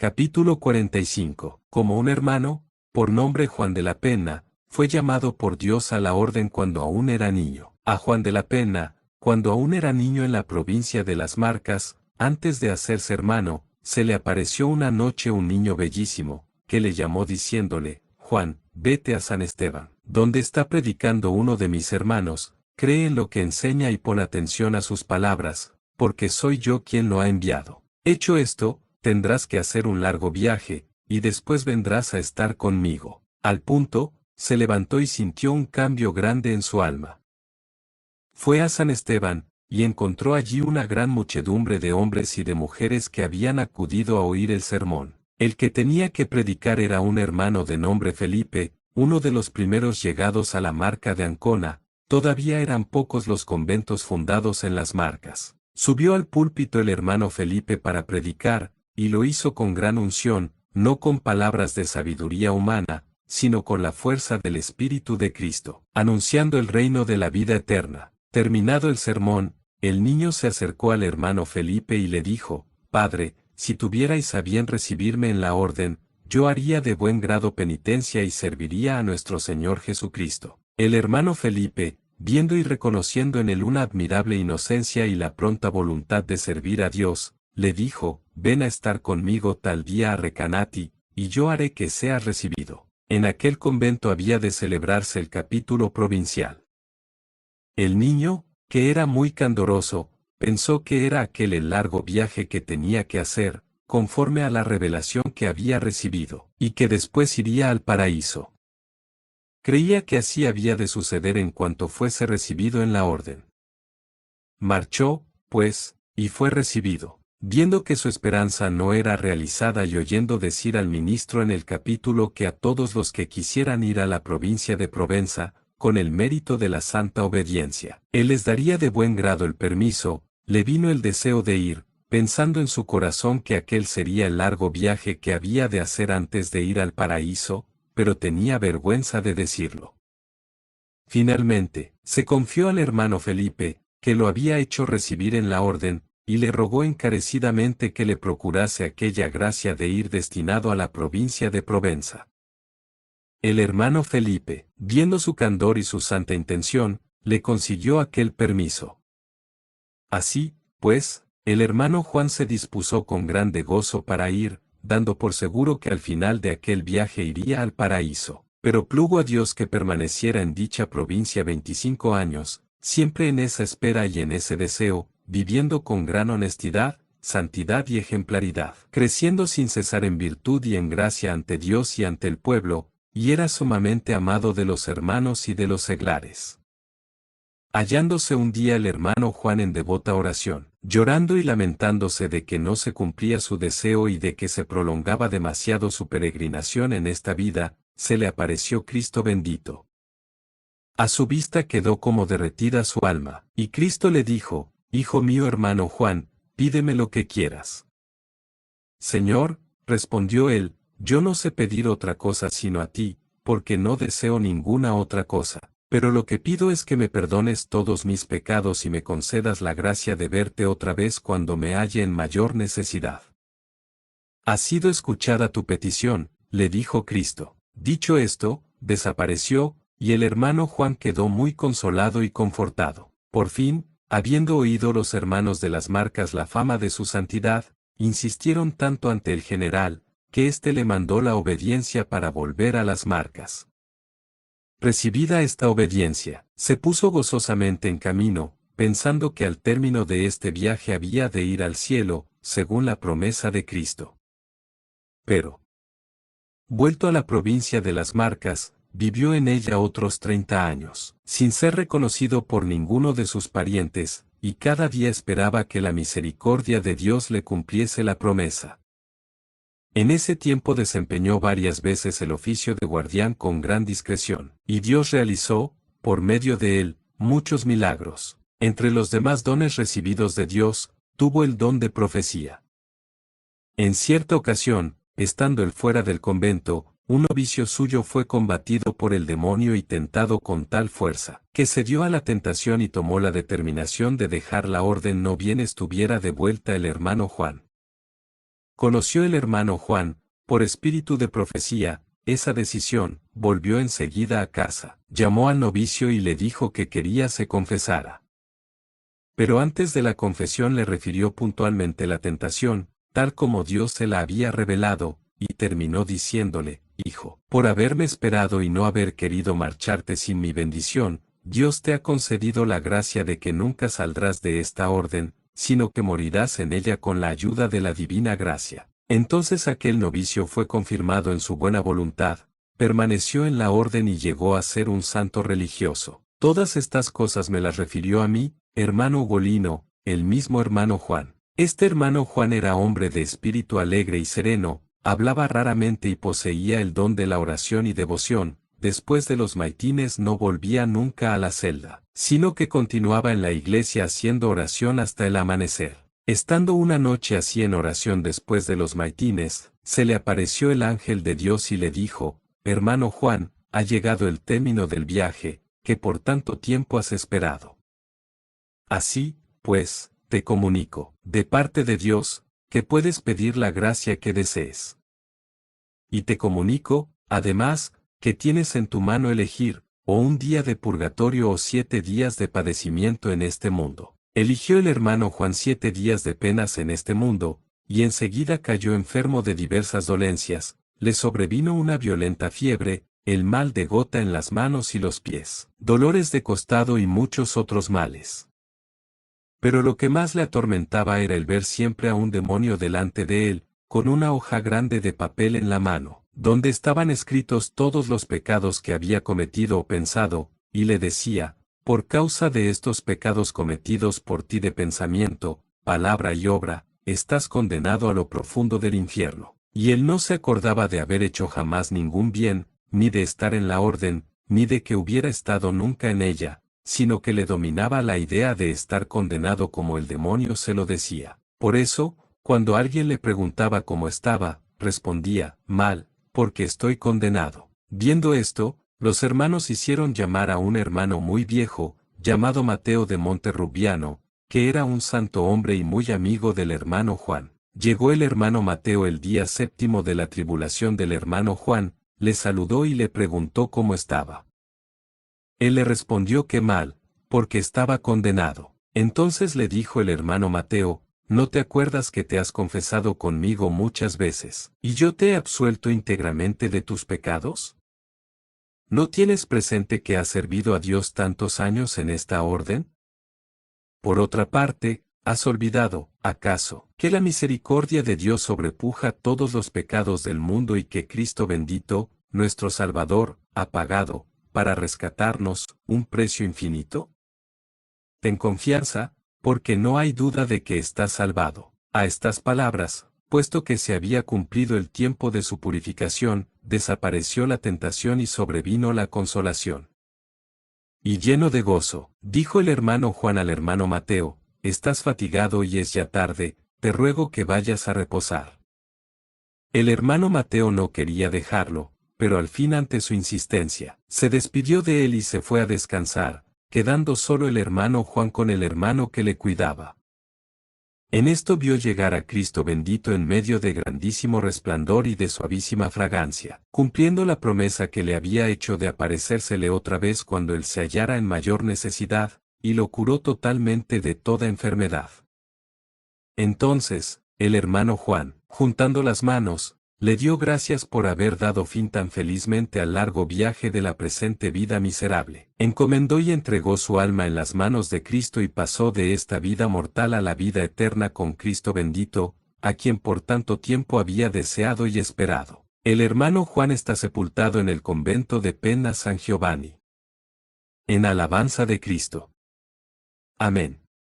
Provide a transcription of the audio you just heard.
Capítulo 45. Como un hermano, por nombre Juan de la Pena, fue llamado por Dios a la orden cuando aún era niño. A Juan de la Pena, cuando aún era niño en la provincia de las Marcas, antes de hacerse hermano, se le apareció una noche un niño bellísimo, que le llamó diciéndole: Juan, vete a San Esteban, donde está predicando uno de mis hermanos, cree en lo que enseña y pon atención a sus palabras, porque soy yo quien lo ha enviado. Hecho esto, tendrás que hacer un largo viaje, y después vendrás a estar conmigo. Al punto, se levantó y sintió un cambio grande en su alma. Fue a San Esteban, y encontró allí una gran muchedumbre de hombres y de mujeres que habían acudido a oír el sermón. El que tenía que predicar era un hermano de nombre Felipe, uno de los primeros llegados a la Marca de Ancona. Todavía eran pocos los conventos fundados en las Marcas. Subió al púlpito el hermano Felipe para predicar, y lo hizo con gran unción, no con palabras de sabiduría humana, sino con la fuerza del Espíritu de Cristo, anunciando el reino de la vida eterna. Terminado el sermón, el niño se acercó al hermano Felipe y le dijo: Padre, si tuvierais a bien recibirme en la orden, yo haría de buen grado penitencia y serviría a nuestro Señor Jesucristo. El hermano Felipe, viendo y reconociendo en él una admirable inocencia y la pronta voluntad de servir a Dios, le dijo: Ven a estar conmigo tal día a Recanati, y yo haré que seas recibido. En aquel convento había de celebrarse el capítulo provincial. El niño, que era muy candoroso, pensó que era aquel el largo viaje que tenía que hacer, conforme a la revelación que había recibido, y que después iría al paraíso. Creía que así había de suceder en cuanto fuese recibido en la orden. Marchó, pues, y fue recibido. Viendo que su esperanza no era realizada y oyendo decir al ministro en el capítulo que a todos los que quisieran ir a la provincia de Provenza, con el mérito de la santa obediencia, él les daría de buen grado el permiso, le vino el deseo de ir, pensando en su corazón que aquel sería el largo viaje que había de hacer antes de ir al paraíso, pero tenía vergüenza de decirlo. Finalmente, se confió al hermano Felipe, que lo había hecho recibir en la orden, y le rogó encarecidamente que le procurase aquella gracia de ir destinado a la provincia de Provenza. El hermano Felipe, viendo su candor y su santa intención, le consiguió aquel permiso. Así, pues, el hermano Juan se dispuso con grande gozo para ir, dando por seguro que al final de aquel viaje iría al paraíso. Pero plugo a Dios que permaneciera en dicha provincia 25 años, siempre en esa espera y en ese deseo, viviendo con gran honestidad, santidad y ejemplaridad, creciendo sin cesar en virtud y en gracia ante Dios y ante el pueblo, y era sumamente amado de los hermanos y de los seglares. Hallándose un día el hermano Juan en devota oración, llorando y lamentándose de que no se cumplía su deseo y de que se prolongaba demasiado su peregrinación en esta vida, se le apareció Cristo bendito. A su vista quedó como derretida su alma, y Cristo le dijo: Hijo mío hermano Juan, pídeme lo que quieras. Señor, respondió él, yo no sé pedir otra cosa sino a ti, porque no deseo ninguna otra cosa, pero lo que pido es que me perdones todos mis pecados y me concedas la gracia de verte otra vez cuando me halle en mayor necesidad. Ha sido escuchada tu petición, le dijo Cristo. Dicho esto, desapareció, y el hermano Juan quedó muy consolado y confortado. Por fin, habiendo oído los hermanos de las Marcas la fama de su santidad, insistieron tanto ante el general, que éste le mandó la obediencia para volver a las Marcas. Recibida esta obediencia, se puso gozosamente en camino, pensando que al término de este viaje había de ir al cielo, según la promesa de Cristo. Pero, vuelto a la provincia de las Marcas, vivió en ella otros 30 años, sin ser reconocido por ninguno de sus parientes, y cada día esperaba que la misericordia de Dios le cumpliese la promesa. En ese tiempo desempeñó varias veces el oficio de guardián con gran discreción, y Dios realizó, por medio de él, muchos milagros. Entre los demás dones recibidos de Dios, tuvo el don de profecía. En cierta ocasión, estando él fuera del convento, un novicio suyo fue combatido por el demonio y tentado con tal fuerza, que se dio a la tentación y tomó la determinación de dejar la orden no bien estuviera de vuelta el hermano Juan. Conoció el hermano Juan, por espíritu de profecía, esa decisión, volvió enseguida a casa, llamó al novicio y le dijo que quería se confesara. Pero antes de la confesión le refirió puntualmente la tentación, tal como Dios se la había revelado, y terminó diciéndole: Hijo, por haberme esperado y no haber querido marcharte sin mi bendición, Dios te ha concedido la gracia de que nunca saldrás de esta orden, sino que morirás en ella con la ayuda de la divina gracia. Entonces aquel novicio fue confirmado en su buena voluntad, permaneció en la orden y llegó a ser un santo religioso. Todas estas cosas me las refirió a mí, hermano Ugolino, el mismo hermano Juan. Este hermano Juan era hombre de espíritu alegre y sereno, hablaba raramente y poseía el don de la oración y devoción. Después de los maitines no volvía nunca a la celda, sino que continuaba en la iglesia haciendo oración hasta el amanecer. Estando una noche así en oración después de los maitines, se le apareció el ángel de Dios y le dijo: Hermano Juan, ha llegado el término del viaje, que por tanto tiempo has esperado. Así, pues, te comunico, de parte de Dios, que puedes pedir la gracia que desees. Y te comunico, además, que tienes en tu mano elegir, o un día de purgatorio o 7 días de padecimiento en este mundo. Eligió el hermano Juan 7 días de penas en este mundo, y enseguida cayó enfermo de diversas dolencias, le sobrevino una violenta fiebre, el mal de gota en las manos y los pies, dolores de costado y muchos otros males. Pero lo que más le atormentaba era el ver siempre a un demonio delante de él, con una hoja grande de papel en la mano, donde estaban escritos todos los pecados que había cometido o pensado, y le decía: por causa de estos pecados cometidos por ti de pensamiento, palabra y obra, estás condenado a lo profundo del infierno. Y él no se acordaba de haber hecho jamás ningún bien, ni de estar en la orden, ni de que hubiera estado nunca en ella, sino que le dominaba la idea de estar condenado como el demonio se lo decía. Por eso, cuando alguien le preguntaba cómo estaba, respondía: mal, porque estoy condenado. Viendo esto, los hermanos hicieron llamar a un hermano muy viejo, llamado Mateo de Monterrubiano, que era un santo hombre y muy amigo del hermano Juan. Llegó el hermano Mateo el día 7º de la tribulación del hermano Juan, le saludó y le preguntó cómo estaba. Él le respondió que mal, porque estaba condenado. Entonces le dijo el hermano Mateo: ¿no te acuerdas que te has confesado conmigo muchas veces, y yo te he absuelto íntegramente de tus pecados? ¿No tienes presente que has servido a Dios tantos años en esta orden? Por otra parte, ¿has olvidado, acaso, que la misericordia de Dios sobrepuja todos los pecados del mundo y que Cristo bendito, nuestro Salvador, ha pagado, para rescatarnos, un precio infinito? Ten confianza, porque no hay duda de que estás salvado. A estas palabras, puesto que se había cumplido el tiempo de su purificación, desapareció la tentación y sobrevino la consolación. Y lleno de gozo, dijo el hermano Juan al hermano Mateo: estás fatigado y es ya tarde, te ruego que vayas a reposar. El hermano Mateo no quería dejarlo, pero al fin, ante su insistencia, se despidió de él y se fue a descansar, quedando solo el hermano Juan con el hermano que le cuidaba. En esto vio llegar a Cristo bendito en medio de grandísimo resplandor y de suavísima fragancia, cumpliendo la promesa que le había hecho de aparecérsele otra vez cuando él se hallara en mayor necesidad, y lo curó totalmente de toda enfermedad. Entonces, el hermano Juan, juntando las manos, le dio gracias por haber dado fin tan felizmente al largo viaje de la presente vida miserable. Encomendó y entregó su alma en las manos de Cristo y pasó de esta vida mortal a la vida eterna con Cristo bendito, a quien por tanto tiempo había deseado y esperado. El hermano Juan está sepultado en el convento de Penna San Giovanni. En alabanza de Cristo. Amén.